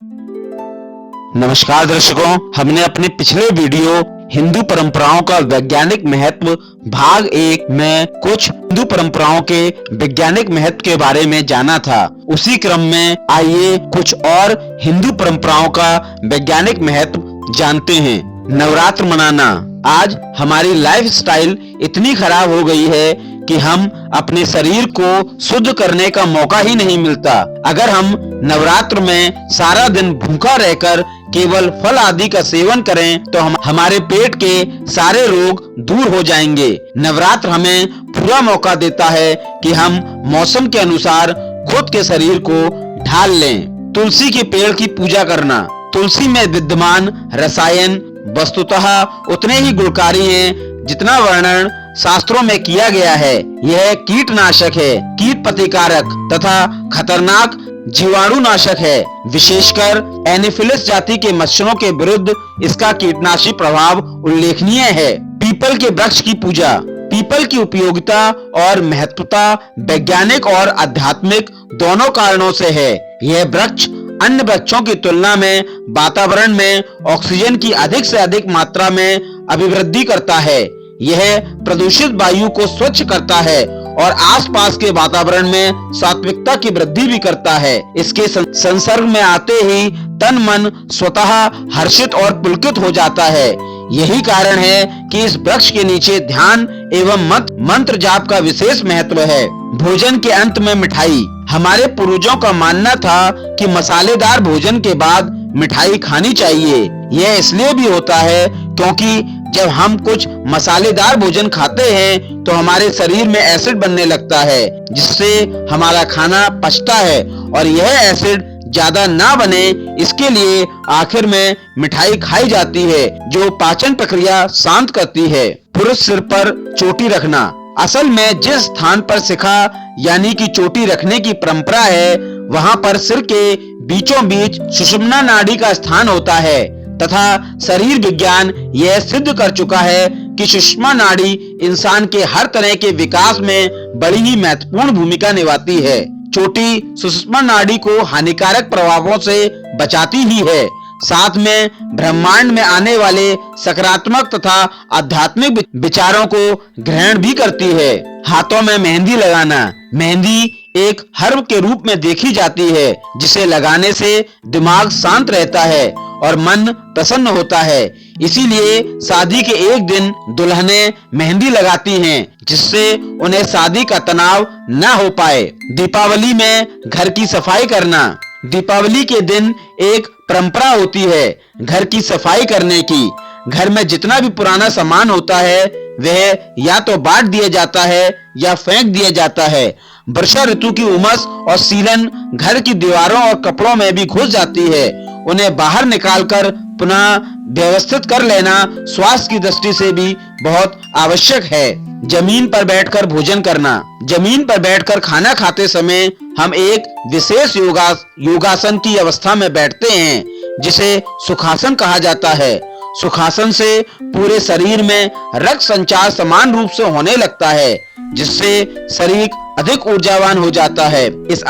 नमस्कार दर्शकों, हमने अपने पिछले वीडियो हिंदू परंपराओं का वैज्ञानिक महत्व भाग 1 में कुछ हिंदू परंपराओं के वैज्ञानिक महत्व के बारे में जाना था। उसी क्रम में आइए कुछ और हिंदू परंपराओं का वैज्ञानिक महत्व जानते हैं। नवरात्र मनाना। आज हमारी लाइफस्टाइल इतनी खराब हो गई है कि हम अपने शरीर को शुद्ध करने का मौका ही नहीं मिलता। अगर हम नवरात्र में सारा दिन भूखा रहकर केवल फल आदि का सेवन करें तो हमारे पेट के सारे रोग दूर हो जाएंगे। नवरात्र हमें पूरा मौका देता है कि हम मौसम के अनुसार खुद के शरीर को ढाल लें। तुलसी के पेड़ की पूजा करना। तुलसी में विद्यमान रसायन वस्तुतः उतने ही गुणकारी हैं जितना वर्णन शास्त्रों में किया गया है। यह कीटनाशक है, कीट प्रतिकारक तथा खतरनाक जीवाणुनाशक है। विशेषकर एनोफिलिस जाति के मच्छरों के विरुद्ध इसका कीटनाशी प्रभाव उल्लेखनीय है। पीपल के वृक्ष की पूजा। पीपल की उपयोगिता और महत्वता वैज्ञानिक और आध्यात्मिक दोनों कारणों से है। यह वृक्ष अन्य वृक्षों की तुलना में वातावरण में ऑक्सीजन की अधिक से अधिक मात्रा में अभिवृद्धि करता है। यह प्रदूषित वायु को स्वच्छ करता है और आसपास के वातावरण में सात्विकता की वृद्धि भी करता है। इसके संसर्ग में आते ही तन मन स्वतः हर्षित और पुलकित हो जाता है। यही कारण है कि इस वृक्ष के नीचे ध्यान एवं मंत्र जाप का विशेष महत्व है। भोजन के अंत में मिठाई। हमारे पूर्वजों का मानना था कि मसालेदार भोजन के बाद मिठाई खानी चाहिए। यह इसलिए भी होता है क्योंकि जब हम कुछ मसालेदार भोजन खाते हैं तो हमारे शरीर में एसिड बनने लगता है, जिससे हमारा खाना पचता है और यह एसिड ज्यादा ना बने इसके लिए आखिर में मिठाई खाई जाती है, जो पाचन प्रक्रिया शांत करती है। पुरुष सिर पर चोटी रखना। असल में जिस स्थान पर शिखा यानी कि चोटी रखने की परंपरा है, वहाँ पर सिर के बीचों बीच सुषुम्ना नाड़ी का स्थान होता है तथा शरीर विज्ञान यह सिद्ध कर चुका है कि सुषुम्ना नाड़ी इंसान के हर तरह के विकास में बड़ी ही महत्वपूर्ण भूमिका निभाती है। चोटी सुषुम्ना नाड़ी को हानिकारक प्रभावों से बचाती ही है, साथ में ब्रह्मांड में आने वाले सकारात्मक तथा आध्यात्मिक विचारों को ग्रहण भी करती है। हाथों में मेहंदी लगाना। मेहंदी एक हर्ब के रूप में देखी जाती है, जिसे लगाने से दिमाग शांत रहता है और मन प्रसन्न होता है। इसीलिए शादी के एक दिन दुल्हनें मेहंदी लगाती हैं, जिससे उन्हें शादी का तनाव न हो पाए। दीपावली में घर की सफाई करना। दीपावली के दिन एक परंपरा होती है घर की सफाई करने की। घर में जितना भी पुराना सामान होता है वह या तो बांट दिया जाता है या फेंक दिया जाता है। वर्षा ऋतु की उमस और सीलन घर की दीवारों और कपड़ों में भी घुस जाती है। उन्हें बाहर निकालकर पुनः व्यवस्थित कर लेना स्वास्थ्य की दृष्टि से भी बहुत आवश्यक है। जमीन पर बैठकर भोजन करना। जमीन पर बैठकर खाना खाते समय हम एक विशेष योगासन की अवस्था में बैठते हैं, जिसे सुखासन कहा जाता है। सुखासन से पूरे शरीर में रक्त संचार समान रूप से होने लगता है, जिससे शरीर अधिक ऊर्जावान हो जाता है। इस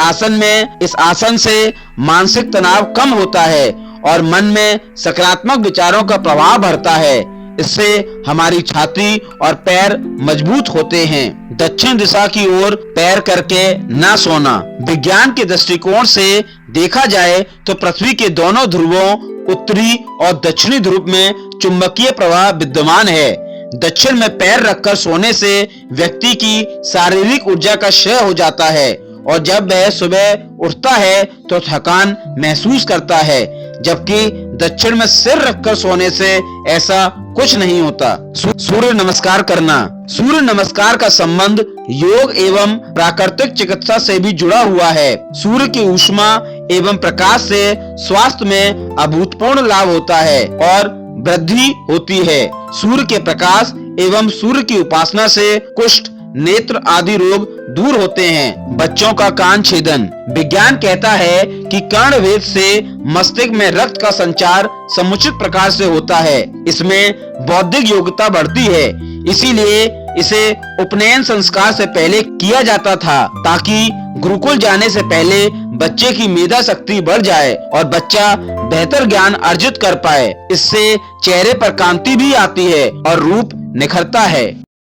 आसन से मानसिक तनाव कम होता है और मन में सकारात्मक विचारों का प्रभाव बढ़ता है। इससे हमारी छाती और पैर मजबूत होते हैं। दक्षिण दिशा की ओर पैर करके न सोना। विज्ञान के दृष्टिकोण से देखा जाए तो पृथ्वी के दोनों ध्रुवों उत्तरी और दक्षिणी ध्रुव में चुंबकीय प्रवाह विद्यमान है। दक्षिण में पैर रखकर सोने से व्यक्ति की शारीरिक ऊर्जा का क्षय हो जाता है और जब वह सुबह उठता है तो थकान महसूस करता है, जबकि दक्षिण में सिर रखकर सोने से ऐसा कुछ नहीं होता। सूर्य नमस्कार करना। सूर्य नमस्कार का संबंध योग एवं प्राकृतिक चिकित्सा से भी जुड़ा हुआ है। सूर्य की ऊष्मा एवं प्रकाश से स्वास्थ्य में अभूतपूर्व लाभ होता है और वृद्धि होती है। सूर्य के प्रकाश एवं सूर्य की उपासना से कुष्ठ, नेत्र आदि रोग दूर होते हैं। बच्चों का कान छेदन। विज्ञान कहता है कि कर्णवेध से मस्तिष्क में रक्त का संचार समुचित प्रकार से होता है। इसमें बौद्धिक योग्यता बढ़ती है, इसीलिए इसे उपनयन संस्कार से पहले किया जाता था ताकि गुरुकुल जाने से पहले बच्चे की मेधा शक्ति बढ़ जाए और बच्चा बेहतर ज्ञान अर्जित कर पाए। इससे चेहरे पर कांति भी आती है और रूप निखरता है।